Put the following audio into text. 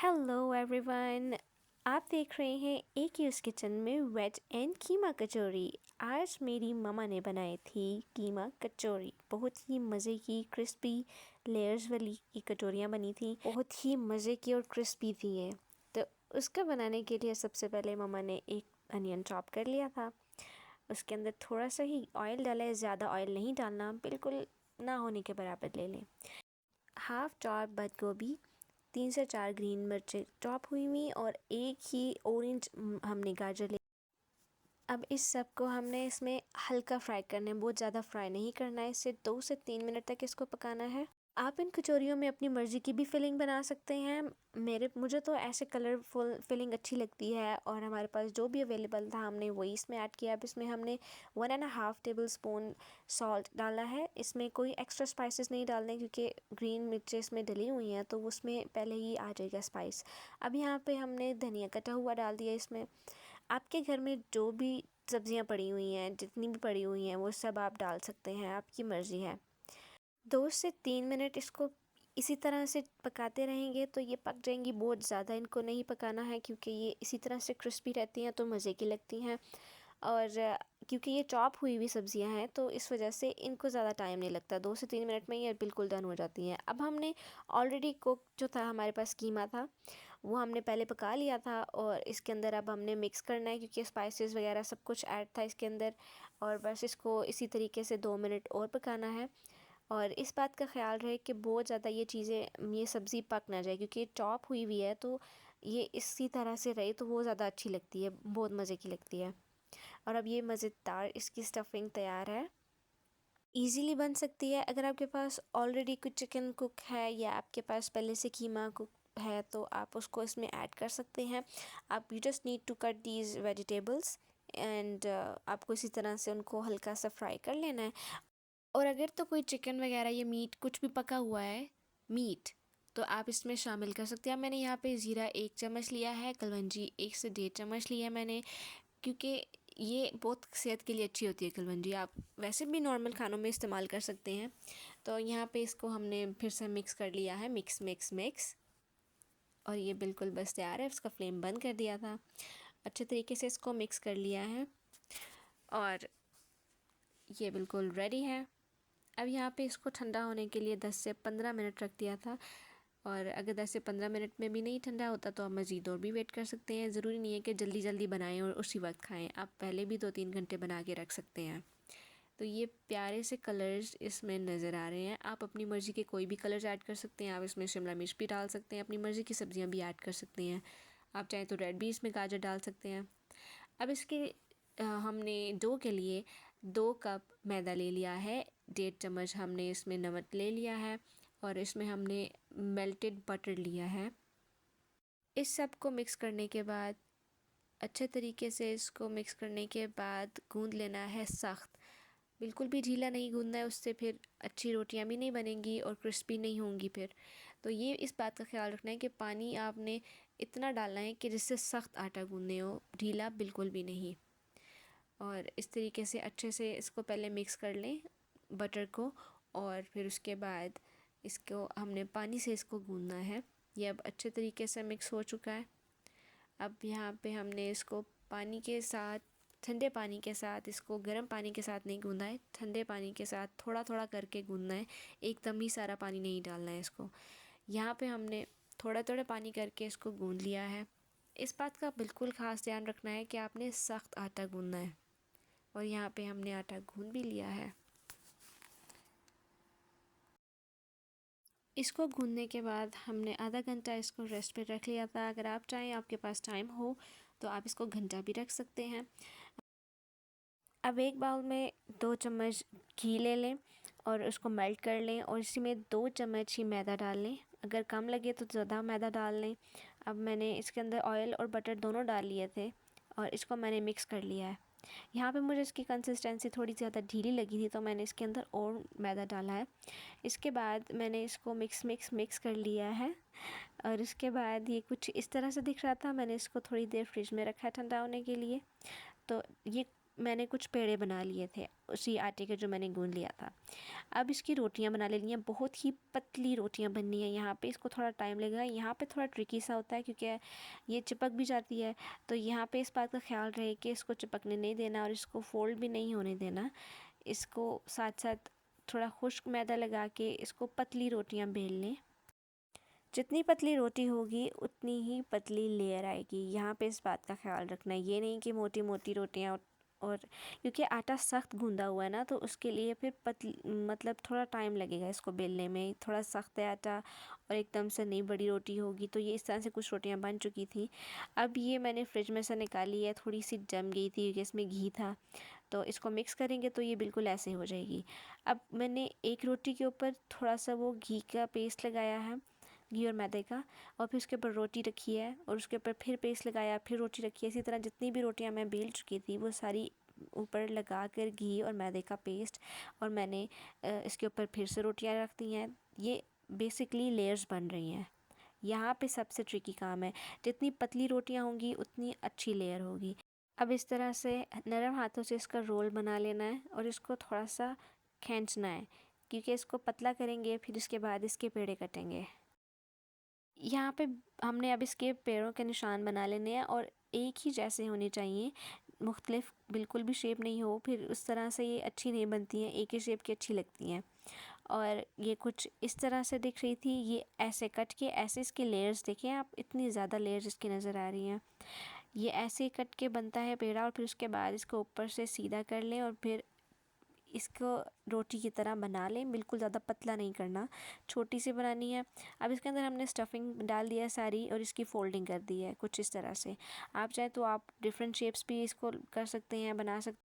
Hello everyone. आप देख रहे हैं एक यूज़ किचन में वेज एंड कीमा कचौरी। आज मेरी ममा ने बनाई थी कीमा कचौरी। बहुत ही मज़े की क्रिस्पी लेयर्स वाली की कचौरियाँ बनी थी, बहुत ही मज़े की और क्रिस्पी थी ये। तो उसका बनाने के लिए सबसे पहले ममा ने एक अनियन चॉप कर लिया था। उसके अंदर थोड़ा सा ही ऑयल डाला है, ज़्यादा ऑयल नहीं डालना, बिल्कुल ना होने के बराबर ले लें। हाफ चॉप बंद गोभी, 3 से 4 ग्रीन मिर्चें चॉप हुई हुई और एक ही ऑरेंज हमने गाजर ले। अब इस सब को हमने इसमें हल्का फ्राई करना है, बहुत ज़्यादा फ्राई नहीं करना है। इसे 2 से 3 मिनट तक इसको पकाना है। आप इन कचौरियों में अपनी मर्ज़ी की भी फिलिंग बना सकते हैं। मुझे तो ऐसे कलरफुल फिलिंग अच्छी लगती है और हमारे पास जो भी अवेलेबल था हमने वही इसमें ऐड किया। अब इसमें हमने 1.5 टेबल स्पून सॉल्ट डाला है। इसमें कोई एक्स्ट्रा स्पाइसेस नहीं डालने क्योंकि ग्रीन मिर्चें इसमें डली हुई हैं तो उसमें पहले ही आ जाएगा स्पाइस। अब यहाँ पे हमने धनिया कटा हुआ डाल दिया इसमें। आपके घर में जो भी सब्जियाँ पड़ी हुई हैं, जितनी भी पड़ी हुई हैं, वो सब आप डाल सकते हैं, आपकी मर्ज़ी है। 2 से 3 मिनट इसको इसी तरह से पकाते रहेंगे तो ये पक जाएंगी। बहुत ज़्यादा इनको नहीं पकाना है क्योंकि ये इसी तरह से क्रिस्पी रहती हैं तो मज़े की लगती हैं। और क्योंकि ये चॉप हुई हुई सब्जियां हैं तो इस वजह से इनको ज़्यादा टाइम नहीं लगता, 2 से 3 मिनट में ये बिल्कुल डन हो जाती हैं। अब हमने ऑलरेडी कुक जो था, हमारे पास कीमा था, वो हमने पहले पका लिया था और इसके अंदर अब हमने मिक्स करना है क्योंकि स्पाइसेस वगैरह सब कुछ ऐड था इसके अंदर। और बस इसको इसी तरीके से 2 मिनट और पकाना है। और इस बात का ख्याल रहे कि बहुत ज़्यादा ये सब्ज़ी पक ना जाए क्योंकि चॉप हुई हुई है तो ये इसी तरह से रहे तो वो ज़्यादा अच्छी लगती है, बहुत मज़े की लगती है। और अब ये मज़ेदार इसकी स्टफिंग तैयार है, इजीली बन सकती है। अगर आपके पास ऑलरेडी कुछ चिकन कुक है या आपके पास पहले से कीमा कुक है तो आप उसको इसमें ऐड कर सकते हैं। आप you just need to cut these vegetables and आपको इसी तरह से उनको हल्का सा फ्राई कर लेना है। और अगर तो कोई चिकन वगैरह या मीट कुछ भी पका हुआ है मीट तो आप इसमें शामिल कर सकते हैं। मैंने यहाँ पे ज़ीरा 1 चम्मच लिया है, कलवंजी 1 से 1.5 चम्मच लिया है मैंने, क्योंकि ये बहुत सेहत के लिए अच्छी होती है कलवंजी। आप वैसे भी नॉर्मल खानों में इस्तेमाल कर सकते हैं। तो यहाँ पे इसको हमने फिर से मिक्स कर लिया है, मिक्स मिक्स मिक्स, और ये बिल्कुल बस तैयार है। इसका फ्लेम बंद कर दिया था, अच्छे तरीके से इसको मिक्स कर लिया है और ये बिल्कुल रेडी है। अब यहाँ पे इसको ठंडा होने के लिए 10 से 15 मिनट रख दिया था। और अगर 10 से 15 मिनट में भी नहीं ठंडा होता तो आप मज़ीद और भी वेट कर सकते हैं। ज़रूरी नहीं है कि जल्दी जल्दी बनाएं और उसी वक्त खाएं, आप पहले भी 2-3 घंटे बना के रख सकते हैं। तो ये प्यारे से कलर्स इसमें नज़र आ रहे हैं। आप अपनी मर्ज़ी के कोई भी कलर्स ऐड कर सकते हैं। आप इसमें शिमला मिर्च भी डाल सकते हैं, अपनी मर्ज़ी की सब्ज़ियाँ भी ऐड कर सकते हैं। आप चाहें तो रेड भी इसमें गाजर डाल सकते हैं। अब इसके हमने डो के लिए 2 कप मैदा ले लिया है, 1.5 चम्मच हमने इसमें नमक ले लिया है और इसमें हमने मेल्टेड बटर लिया है। इस सब को मिक्स करने के बाद, अच्छे तरीके से इसको मिक्स करने के बाद गूंद लेना है सख्त। बिल्कुल भी ढीला नहीं गूंदना है, उससे फिर अच्छी रोटियां भी नहीं बनेंगी और क्रिस्पी नहीं होंगी फिर। तो ये इस बात का ख्याल रखना है कि पानी आपने इतना डालना है कि जिससे सख्त आटा गूंदने हो, ढीला बिल्कुल भी नहीं। और इस तरीके से अच्छे से इसको पहले मिक्स कर लें बटर को, और फिर उसके बाद इसको हमने पानी से इसको गूंदना है। ये अब अच्छे तरीके से मिक्स हो चुका है। अब यहाँ पे हमने इसको पानी के साथ, ठंडे पानी के साथ, इसको गर्म पानी के साथ नहीं गूंदना है, ठंडे पानी के साथ थोड़ा थोड़ा करके गूंदना है। एकदम ही सारा पानी नहीं डालना है इसको। यहाँ पे हमने थोड़ा थोड़ा पानी करके इसको गूंद लिया है। इस बात का बिल्कुल ख़ास ध्यान रखना है कि आपने सख्त आटा गूंदना है। और यहाँ पे हमने आटा गूंद भी लिया है। इसको गूंदने के बाद हमने आधा घंटा इसको रेस्ट पे रख लिया था। अगर आप चाहें, आपके पास टाइम हो, तो आप इसको घंटा भी रख सकते हैं। अब एक बाउल में 2 चम्मच घी ले लें और उसको मेल्ट कर लें और इसी में 2 चम्मच ही मैदा डाल लें। अगर कम लगे तो ज़्यादा मैदा डाल लें। अब मैंने इसके अंदर ऑयल और बटर दोनों डाल लिए थे और इसको मैंने मिक्स कर लिया है। यहाँ पे मुझे इसकी कंसिस्टेंसी थोड़ी ज़्यादा ढीली लगी थी तो मैंने इसके अंदर और मैदा डाला है। इसके बाद मैंने इसको मिक्स मिक्स मिक्स कर लिया है और इसके बाद ये कुछ इस तरह से दिख रहा था। मैंने इसको थोड़ी देर फ्रिज में रखा है ठंडा होने के लिए। तो ये मैंने कुछ पेड़े बना लिए थे उसी आटे के जो मैंने गूंद लिया था। अब इसकी रोटियां बना लेनी है, बहुत ही पतली रोटियां बननी है यहाँ पे। इसको थोड़ा टाइम लगेगा, यहाँ पे थोड़ा ट्रिकी सा होता है क्योंकि ये चिपक भी जाती है। तो यहाँ पे इस बात का ख्याल रहे कि इसको चिपकने नहीं देना और इसको फोल्ड भी नहीं होने देना। इसको साथ साथ थोड़ा खुश्क मैदा लगा के इसको पतली रोटियां बेल लें। जितनी पतली रोटी होगी उतनी ही पतली लेयर आएगी। यहाँ पे इस बात का ख्याल रखना है, ये नहीं कि मोटी मोटी रोटियाँ और क्योंकि आटा सख्त गूंदा हुआ है ना, तो उसके लिए फिर मतलब थोड़ा टाइम लगेगा इसको बेलने में। थोड़ा सख्त है आटा और एकदम से नहीं बड़ी रोटी होगी। तो ये इस तरह से कुछ रोटियां बन चुकी थी। अब ये मैंने फ्रिज में से निकाली है, थोड़ी सी जम गई थी क्योंकि इसमें घी था। तो इसको मिक्स करेंगे तो ये बिल्कुल ऐसे हो जाएगी। अब मैंने एक रोटी के ऊपर थोड़ा सा वो घी का पेस्ट लगाया है, घी और मैदे का, और फिर उसके ऊपर रोटी रखी है और उसके ऊपर फिर पेस्ट लगाया, फिर रोटी रखी है। इसी तरह जितनी भी रोटियां मैं बेल चुकी थी वो सारी ऊपर लगा कर घी और मैदे का पेस्ट, और मैंने इसके ऊपर फिर से रोटियां रख दी हैं। ये बेसिकली लेयर्स बन रही हैं। यहाँ पे सबसे ट्रिकी काम है, जितनी पतली रोटियां होंगी उतनी अच्छी लेयर होगी। अब इस तरह से नरम हाथों से इसका रोल बना लेना है और इसको थोड़ा सा खींचना है, क्योंकि इसको पतला करेंगे फिर इसके बाद इसके पेड़े कटेंगे। यहाँ पे हमने अब इसके पैरों के निशान बना लेने हैं और एक ही जैसे होने चाहिए, मुख्तलिफ बिल्कुल भी शेप नहीं हो, फिर उस तरह से ये अच्छी नहीं बनती हैं, एक ही शेप की अच्छी लगती हैं। और ये कुछ इस तरह से दिख रही थी, ये ऐसे कट के ऐसे इसके लेयर्स देखें आप, इतनी ज़्यादा लेयर्स इसकी नज़र आ रही हैं। ये ऐसे कट के बनता है पेड़ा और फिर उसके बाद इसको ऊपर से सीधा कर लें और फिर इसको रोटी की तरह बना लें। बिल्कुल ज़्यादा पतला नहीं करना, छोटी सी बनानी है। अब इसके अंदर हमने स्टफिंग डाल दिया सारी और इसकी फोल्डिंग कर दी है कुछ इस तरह से। आप चाहे तो आप डिफरेंट शेप्स भी इसको कर सकते हैं, बना सकते